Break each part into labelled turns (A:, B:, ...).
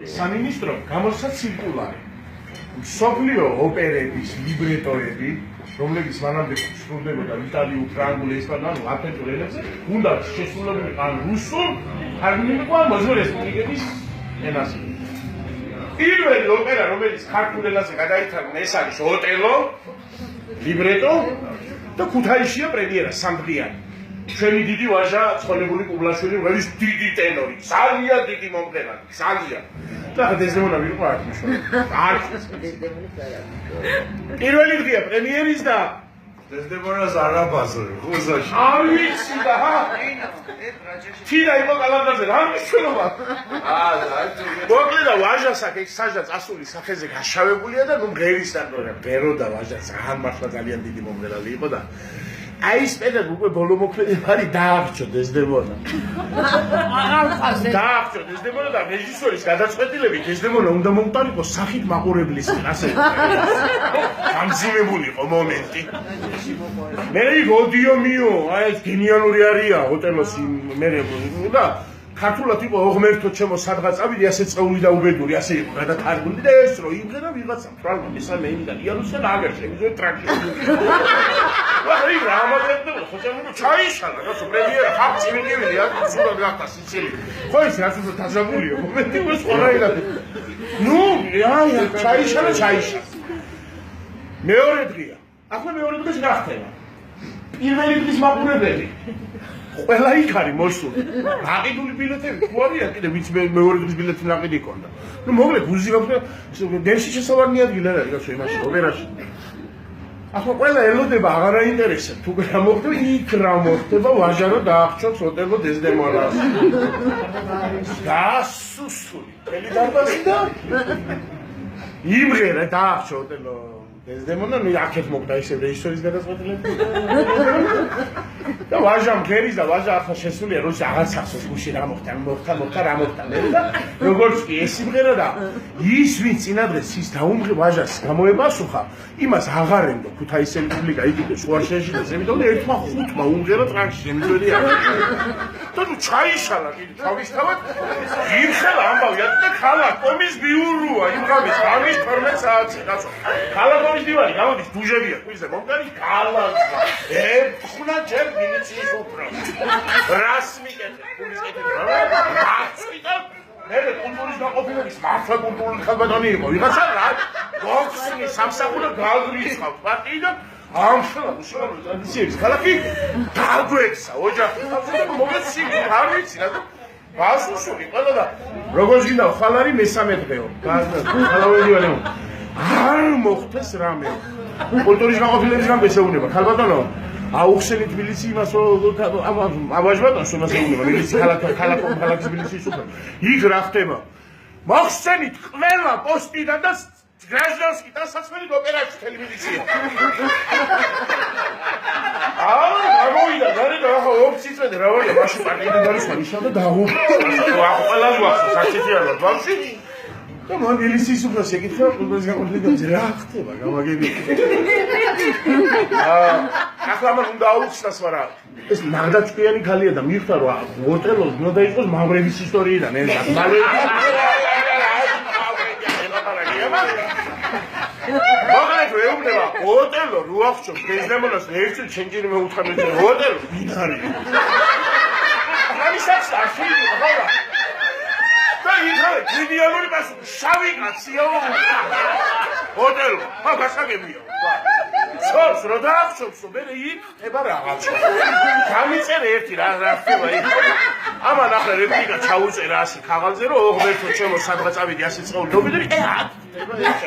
A: სამინისტრო გამოსცა ცირკულარი. მსოფლიო ოპერების ლიბრეტოები, რომლებიც მანამდე სრულდებოდა იტალიურ, ფრანგულ, ესპანურ, ლათინურ ენებზე, უნდა შესრულებული ან რუსულ, თარგმნილიყო ან მოსულ რესპუბლიკის ენაზე. პირველი ოპერა, რომელიც ქართულ ენაზე გადაითარგმნა, ეს არის ოტელო, ლიბრეტო და ქუთაისშია პრემიერა სამდღიანი. ჩვენი დიდი ვაჟა ცხონებული კუბლაშვილი, რომელიც დიდი ტენორი, ძალიან დიდი მომღერალი, ძალიან. და დეზდემონა ვიყო არ პირველი დღეა პრემიერის და
B: დეზდემონას არ აბაზრე ხუზაში.
A: არ ვიცი და თირა იყო კალანდარზე რა მნიშვნელობა? მოკლედ და ვაჟას აქ საჯა წასული სახეზე გაშავებულია და ნუ მღერის დაკვრა ბეროდა ვაჟას ან მართლა ძალიან დიდი მომღერალი იყო და აი ეს პედაგოგი უკვე ბოლო მოქმედებარი დააღჭო დეზდემონა. დააღჭო დეზდემონა და რეჟისორის გადაწყვეტილებით დეზდემონა უნდა მომტარიყო სახით მაყურებლის ასე. გამძიმებულიყო მომენტი. მე გოდიო მიო, აი ეს გენიალური არია ოტელოს მე და ქართულად იყო ოღმერთო ჩემო სადღაც წავიდი ასე წეული და უბედური ასე იყო გადათარგმნილი და ეს რო იმღერა ვიღაცა ფრანგული მესამე ენიდან იარუსელ აგერ შემიძლია ტრაქი. ვაი რა ამაგერდა ხოჭა ჩაიშალა გასო პრემიერა ხალხი წინიკივილი აქ სულად გახდა სიცილი. ხო ის რაც უფრო დაძაბულია მომენტი უს ყოლაილად. ნუ აი ჩაიშალა. მეორე დღეა. ახლა მეორე დღეს რა ხდება? პირველი დღის მაყურებელი ყველა იქ არის მოსული. გაყიდული ბილეთები თუ არიან კიდე ვინც მეორე დღის ბილეთი ნაყიდი ჰქონდა. ნუ მოკლედ გუზირავთ და დევში შესავალი ადგილი არ არის გასო იმაში ოპერაში. ახლა ყველა ელოდება აღარ აინტერესებს თუ რა მოხდება იქ რა მოხდება ვაჟა რო დაახჭოს ოტელო დეზდემონას. გასუსული მთელი დარბაზი და იმღერა დაახჭო ოტელო დეზდემონა ნუ აქეთ მოკდა ისე რეჟისორის გადაწყვეტილებით. და ვაჟა მღერის და ვაჟა ახლა შესულია როცა აღარ სახსოვს გუში რა მოხდა რა მოხდა მე და როგორც კი ეს იმღერა და ის ვინც წინადრეს ის დაუმღე ვაჟას გამოებასუხა იმას აღარ ენდო ქუთაისელი პუბლიკა იგივე სუარშენში და ზემითო და ერთმა ხუთმა უმღერა ტრაქში შემიძლია და ნუ ჩაიშალა კიდე თავისთავად იმხელა ამბავი და ქალაქ კომის ბიუროა იმ ღამის 12 საათი კაცო ქალაქ კომის დივანი გამოდის ბუჟებია კვირზე მომგარი გალანსა ეხუნა ჯერ მილიციის უპროს რას მიკეთებ გულის კეთებ რა აცვიდა მე კულტურის გაყოფილების მართლა კულტურული ხალბატონი იყო ვიღაცა რა ბოქსი სამსახური გაგრიცხავ პარტიი და ამხელა უშუალო ტრადიციების ქალაქი დაგვეცა ოჯახი მოგეცი არ ვიცი რა გასუსული ყველა და როგორც გინდა ხალარი მესამე დღეო ხალავედივანეო არ მოხდეს რამე კულტურის გაყოფილების გამესეუნება ხალბატონო აუხსენით მილიცი იმას ავაჟბატონს იმას ეუბნება მილიცი ქალაქის მილიციის უფროს იქ რა ხდება მოხსენით ყველა პოსტიდან და გრაჟდანსკი დასაცმელი ოპერაში ტელევიზია გამოვიდა გარე და ახლა ოფისის წვედი რა ვარ მაშინ პარტიიდან დაისვა ნიშნა და დაუყო ყველა გვახსოვს საჩეთიანად ბავშვი და მან მილიციის უფროს ეკითხა კულტურის გაყოფილებას რა ხდება გამაგები ახლა მან უნდა აუხსნას მაგრამ ეს ნაღდაჩვიანი ქალია და მიხვდა რომ ოტელოს უნდა იყოს მავრების ისტორიიდან ეს მალე მოკლედ ვეუბნება ოტელო რო აღჭო დეზდემონას ერთი ჩენჯერი მეუთხარ მე ოტელო ვინ არის ამისაც არჩევი ხარა და იქაა გენიალური პასუხი შავი კაცია ოტელო ხა გასაგებია ცოს რო დაახშობსო მე იქ ხდება რაღაცა გამიწერე ერთი რა ხდება იქ ამან ახლა რეპლიკა ჩაუწერა ასე ქაღალდზე რომ ოღმერთო ჩემო სადღაც წავიდი ასე წაულობი და აქ ხდება ეს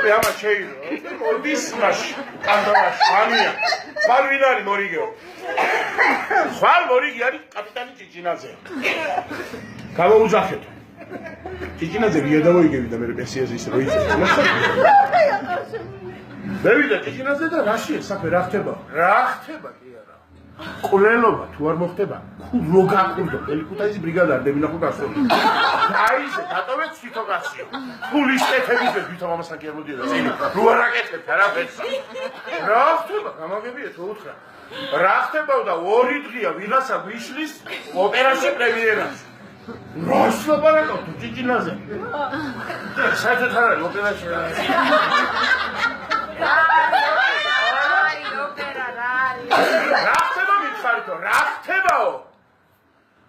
A: მე ამა შეიძლება მოდის მაშ კანდარაში ამია ხვალ ვინ არის მორიგეო ხვალ მორიგი არის კაპიტანი ჭიჭინაძე გამოუძახეთ ჭიჭინაძე ვიადავოიგები და მე პენსიაზე ისე რო იწევს მე ვიდა ჭიჭინაძე და რაშია საქმე რა ხდება კი არა ყოლელობა თუ არ მოხდება რო გაყურდო ელიკუტაიზი ბრიგადარდები ნახო გასული აიზე დატოვეთ თვითოგაციო ფულის კეთების თვითონ ამასაკი არ მოდიოდა წინ რო არ აკეთებთ არაფერს რა ხდება გამაგებია თუ უთხრა რა ხდება და ორი დღეა ვიღაცა გვიშლის ოპერაში პრემიერაში რას ლაპარაკობთ ჭიჭინაზე. საერთოდ არ არის ოპერაცია. რა ხდება მითხარითო, რა ხდებაო?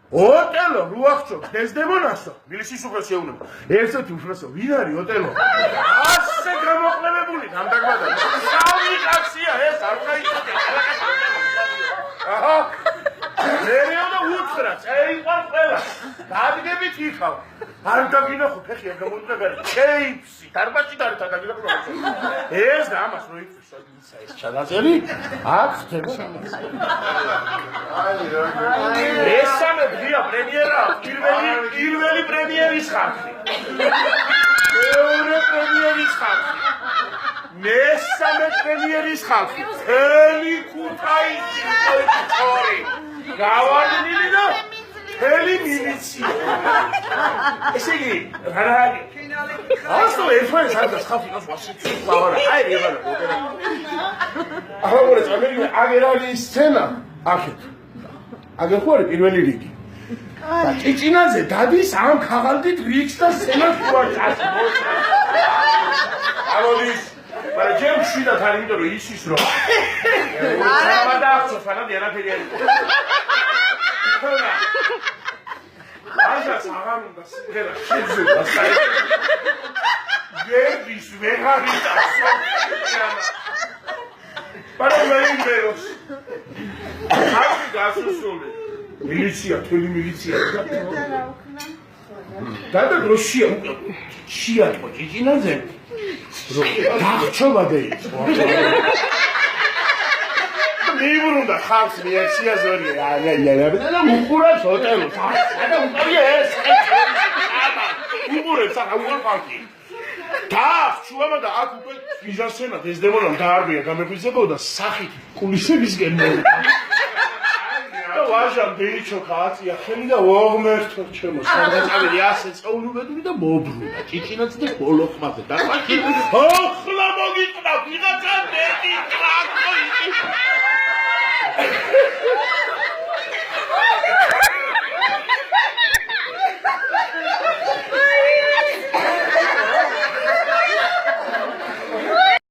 A: ოტელო რუახჩო დეზდემონასო მილისის უკვე შეუნება ერთ-ერთი უფროსო ვინ არის ოტელო ასე გამოყენებული გამდაგმადა სამი კაცია ეს არ გაიწოდე აჰა მერეოდა უთხრა წაიყვან ყველა დადგებით იქავ არ დაგინახო ფეხი არ გამოდაგარი ჩეიპსი დარბაზში დართა დაგინახო ეს და ამას რო იწვის ეს ჩანაწერი აქ ხდება მესამე დღეა პრემიერა პირველი პრემიერის ხალხი მეორე პრემიერის ხალხი მესამე პრემიერის ხალხი ელი ქუთაისი ორი გავარდნილი და ელი მილიცია ესე იგი რა არის ასო ერთმანეთს არ დასხავთინოს ვაშინგტონში ყავარა აი რეგალა ახლა მორე წამერი აგერ არის სცენა ახეთ აგერ ხო არის პირველი რიგი და ჭიჭინაზე დადის ამ ქაღალდით რიგს და სცენას უარჭას ამოდის მაგრამ ჯერ მშვიდად არის იმიტომ რომ ისის რომ არა დაახცო ფანად არაფერი არის აჟას აღარ უნდა სიმღერა შეძულვა გერბის ვეღარ იტასო მაგრამ მე იმეროს ხალხი გასუსული მილიცია თელი მილიცია და რუსია შეატყო ჭიჭინაზე რომ დახჩობადე იყო მიბრუნდა ხალხს მიეცია ზორი და უყურებს ოტელოს და უყურია ეს უყურებს ახლა უყურ ხალხი და შუამა და აქ უკვე მიზანსცენა დეზდემონამ დაარბია გამეფიცებოდა სახით კულისებისკენ მოვიდა და ვაჟამ დეიჩო კაცია ხელი და ვაღმერთო ჩემო სადღაწავილი ასე წაუნუბედური და მობრუნდა ჭიჭინაც და ბოლო ხმაზე და ახლა მოგიწყდა ვიღაცა მეტი ტრაქტორი